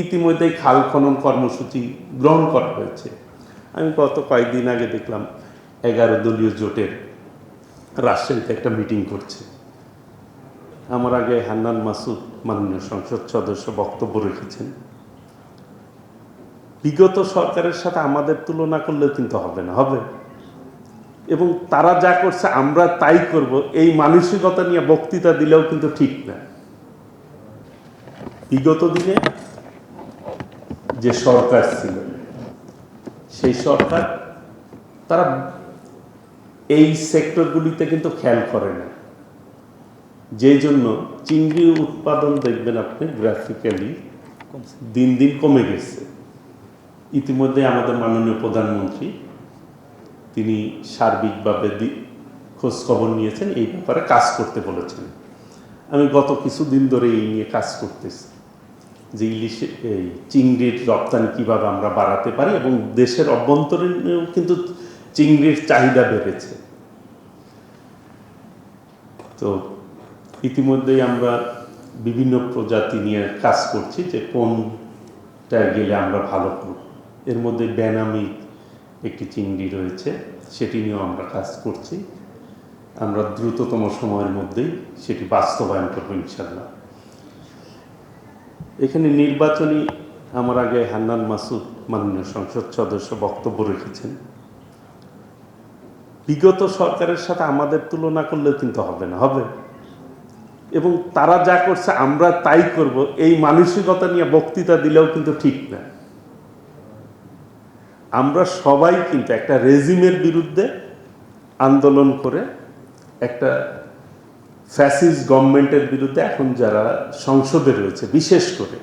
ইতিমধ্যেই খাল খনন কর্মসূচি গ্রহণ করা হয়েছে। আমি গত কয়েকদিন আগে দেখলাম 11 দলীয় জোটের রাজশাহীতে একটা মিটিং করছে। আমার আগে হান্নান মাসুদ মাননীয় সংসদ সদস্য বক্তব্য রেখেছেন, বিগত সরকারের সাথে আমাদের তুলনা করলে কিন্তু হবে না, হবে, এবং তারা যা করছে আমরা তাই করব, এই মানসিকতা নিয়ে বক্তৃতা দিলেও কিন্তু ঠিক না। বিগত দিনে যে সরকার ছিল সেই সরকার তারা এই সেক্টরগুলিতে কিন্তু খেয়াল করে না, যেই জন্য চিংড়ি উৎপাদন দেখবেন আপনি গ্রাফিক্যালি দিন দিন কমে গেছে। ইতিমধ্যে আমাদের মাননীয় প্রধানমন্ত্রী তিনি সার্বিকভাবে খোঁজখবর নিয়েছেন, এই ব্যাপারে কাজ করতে বলেছেন। আমি গত কিছুদিন ধরে এই নিয়ে কাজ করতেছি যে এই চিংড়ির রপ্তানি কীভাবে আমরা বাড়াতে পারি, এবং দেশের অভ্যন্তরীণেও কিন্তু চিংড়ির চাহিদা বেড়েছে। তো ইতিমধ্যেই আমরা বিভিন্ন প্রজাতি নিয়ে কাজ করছি যে কোনটায় গেলে আমরা ভালো করব। এর মধ্যে বেনামি একটি চিংড়ি রয়েছে, সেটি নিয়েও আমরা কাজ করছি। আমরা দ্রুততম সময়ের মধ্যেই সেটি বাস্তবায়ন করব ইনশাল্লাহ। এখানে নির্বাচনী আমার আগে হান্নান মাসুদ মাননীয় সংসদ সদস্য বক্তব্য রেখেছেন, বিগত সরকারের সাথে আমাদের তুলনা করলে কিন্তু হবে না, হবে, এবং তারা যা করছে আমরা তাই করব, এই মানসিকতা নিয়ে বক্তৃতা দিলেও কিন্তু ঠিক না। আমরা সবাই কিন্তু একটা রেজিমের বিরুদ্ধে আন্দোলন করে একটা ফ্যাসিস্ট গভর্নমেন্টের বিরুদ্ধে এখন যারা সংসদে রয়েছে বিশেষ করে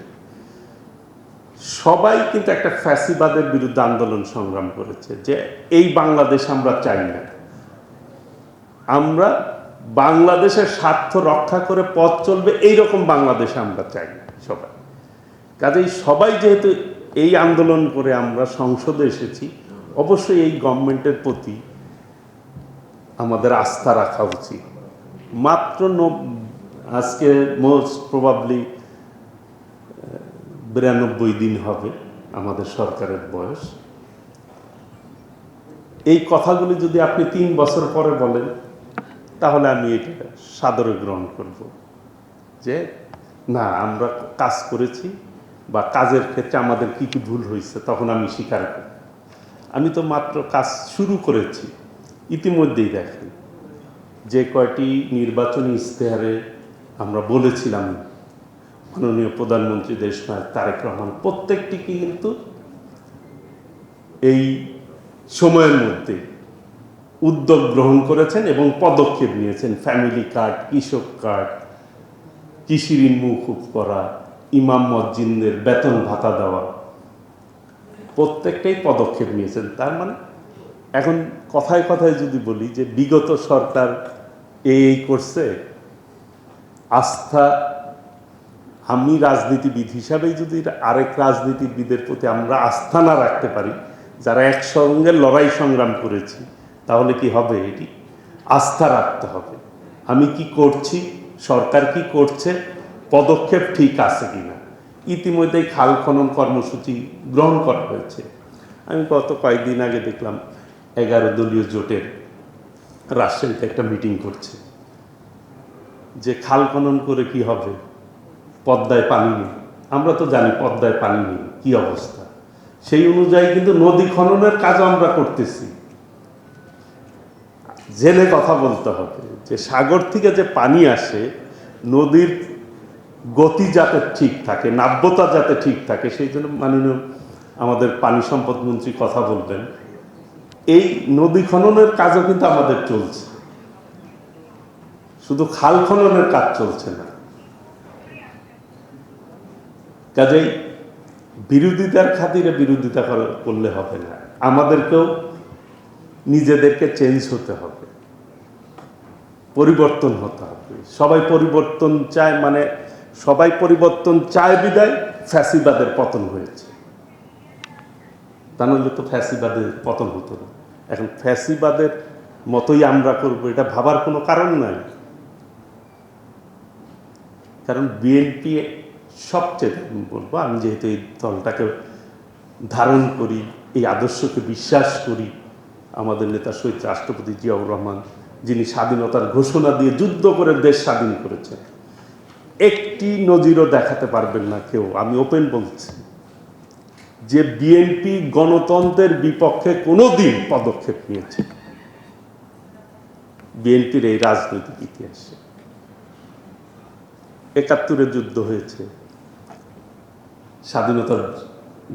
সবাই কিন্তু একটা ফ্যাসিবাদের বিরুদ্ধে আন্দোলন সংগ্রাম করেছে যে এই বাংলাদেশ আমরা চাই না, আমরা বাংলাদেশের স্বার্থ রক্ষা করে পথ চলবে এইরকম বাংলাদেশ আমরা চাই না সবাই। কাজেই সবাই যেহেতু এই আন্দোলন করে আমরা সংসদে এসেছি, অবশ্যই এই গভর্নমেন্টের প্রতি আমাদের আস্থা রাখা উচিত। মাত্র আজকে মোস্ট প্রবাবলি 92 দিন হবে আমাদের সরকারের বয়স। এই কথাগুলি যদি আপনি 3 বছর পরে বলেন তাহলে আমি এটা সাদরে গ্রহণ করব যে না, আমরা কাজ করেছি বা কাজের ক্ষেত্রে আমাদের কি কি ভুল হয়েছে তখন আমি স্বীকার করি। আমি তো মাত্র কাজ শুরু করেছি। ইতিমধ্যেই দেখেন যে কয়টি নির্বাচনী ইশতেহারে আমরা বলেছিলাম মাননীয় প্রধানমন্ত্রী দেশনায়ক তারেক রহমান প্রত্যেকটি কিন্তু এই সময়ের মধ্যে উদ্যোগ গ্রহণ করেছেন এবং পদক্ষেপ নিয়েছেন। ফ্যামিলি কার্ড, কৃষক কার্ড, কৃষি ঋণ মৌকুফ করা, ইমাম মসজিদের বেতন ভাতা দেওয়া, প্রত্যেকটাই পদক্ষেপ নিয়েছেন। তার মানে এখন কথায় কথায় যদি বলি যে বিগত সরকার এই করছে, আস্থা আমি রাজনীতিবিদ হিসাবেই যদি আরেক রাজনীতিবিদের প্রতি আমরা আস্থা না রাখতে পারি, যারা একসঙ্গে লড়াই সংগ্রাম করেছি, তাহলে কি হবে? এটি আস্থা রাখতে হবে। আমি কি করছি, সরকার কি করছে, পদক্ষেপ ঠিক আছে কিনা। ইতিমধ্যেই খাল খনন কর্মসূচি গ্রহণ করা হয়েছে। আমি গত কয়েকদিন আগে দেখলাম 11 দলীয় জোটের রাজশাহীতে একটা মিটিং করছে যে খাল খনন করে কি হবে, পদ্মায় পানি নেই। আমরা তো জানি পদ্মায় পানি নেই, কি অবস্থা। সেই অনুযায়ী কিন্তু নদী খননের কাজ আমরা করতেছি। জেনে কথা বলতে হবে যে সাগর থেকে যে পানি আসে, নদীর গতি যাতে ঠিক থাকে, নাব্যতা যাতে ঠিক থাকে, সেই জন্য মাননীয় আমাদের পানি সম্পদ মন্ত্রী কথা বলবেন। এই নদী খননের কাজও কিন্তু আমাদের চলছে, শুধু খাল খননের কাজ চলছে না। কাজেই বিরোধিতার খাতিরে বিরোধিতা করলে হবে না, আমাদেরকেও নিজেদেরকে চেঞ্জ হতে হবে, পরিবর্তন হতে হবে। সবাই পরিবর্তন চায়, মানে সবাই পরিবর্তন চায় বিদায় ফ্যাসিবাদের পতন হয়েছে। তা নইলে তো ফ্যাসিবাদের পতন হতো না। এখন ফ্যাসিবাদের মতোই আমরা করবো এটা ভাবার কোনো কারণ নাই। কারণ বিএনপি সবচেয়ে আমি বলবো, আমি যেহেতু এই দলটাকে ধারণ করি, এই আদর্শকে বিশ্বাস করি, আমাদের নেতা শহীদ রাষ্ট্রপতি জিয়াউর রহমান, যিনি স্বাধীনতার ঘোষণা দিয়ে যুদ্ধ করে দেশ স্বাধীন করেছেন, একটি নজিরও দেখাতে পারবেন না কেউ, আমি ওপেন বলছি, যে বিএনপি গণতন্ত্রের বিপক্ষে কোনোদিন পদক্ষেপ নিয়েছে বিএনপির এই রাজনৈতিক ইতিহাসে। ৭১-এ যুদ্ধ হয়েছে, স্বাধীনতার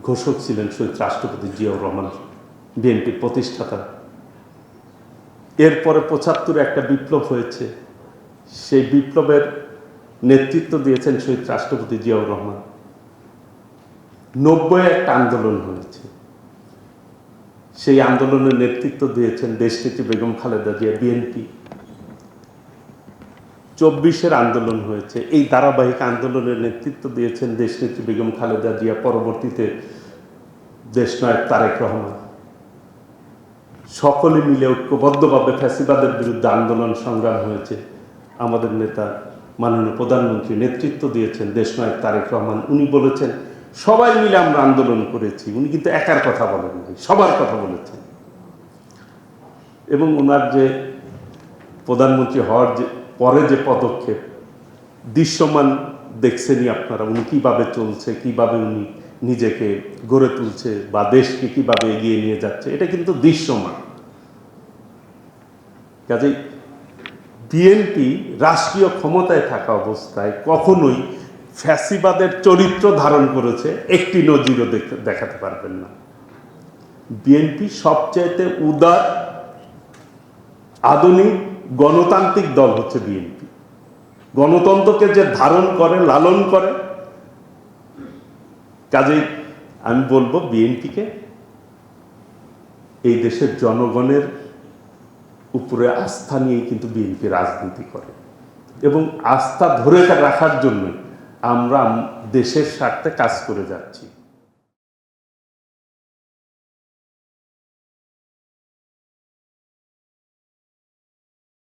ঘোষক ছিলেন শহীদ রাষ্ট্রপতি জিয়াউর রহমান, বিএনপির প্রতিষ্ঠাতা। এরপরে ৭৫-এ একটা বিপ্লব হয়েছে, সেই বিপ্লবের নেতৃত্ব দিয়েছেন শহীদ রাষ্ট্রপতি জিয়াউর রহমান। ৯০-এ একটা আন্দোলন হয়েছে, সেই আন্দোলনের নেতৃত্ব দিয়েছেন দেশনেত্রী বেগম খালেদা জিয়া, বিএনপি। ২৪-এর আন্দোলন হয়েছে, এই ধারাবাহিক আন্দোলনের নেতৃত্ব দিয়েছেন দেশনেত্রী বেগম খালেদা জিয়া, পরবর্তীতে দেশনায়ক তারেক রহমান। সকলে মিলে ঐক্যবদ্ধভাবে ফ্যাসিবাদের বিরুদ্ধে আন্দোলন সংগ্রাম হয়েছে। আমাদের নেতা মাননীয় প্রধানমন্ত্রী নেতৃত্ব দিয়েছেন দেশনায়ক তারেক রহমান। উনি বলেছেন সবাই মিলে আমরা আন্দোলন করেছি, উনি কিন্তু একার কথা বলেন নাই, সবার কথা বলেছেন। এবং ওনার যে প্রধানমন্ত্রী হওয়ার যে পরে যে পদক্ষেপ দৃশ্যমান দেখছেনই আপনারা, উনি কীভাবে চলছে, কীভাবে উনি নিজেকে গড়ে তুলছে বা দেশকে কীভাবে এগিয়ে নিয়ে যাচ্ছে, এটা কিন্তু দৃশ্যমান। কাজেই বিএনপি রাষ্ট্রীয় ক্ষমতায় থাকা অবস্থায় কখনোই ফ্যাসিবাদের চরিত্র ধারণ করেছে একটি নজিরও দেখাতে পারবেন না। বিএনপি সবচাইতে উদার আধুনিক গণতান্ত্রিক দল হচ্ছে বিএনপি। গণতন্ত্রকে যে ধারণ করে, লালন করে, কাজেই আমি বলবো বিএনপিকে এই দেশের জনগণের উপরে আস্থা নিয়েই কিন্তু বিএনপি রাজনীতি করে, এবং আস্থা ধরে রাখার জন্য আমরা দেশের স্বার্থে কাজ করে যাচ্ছি।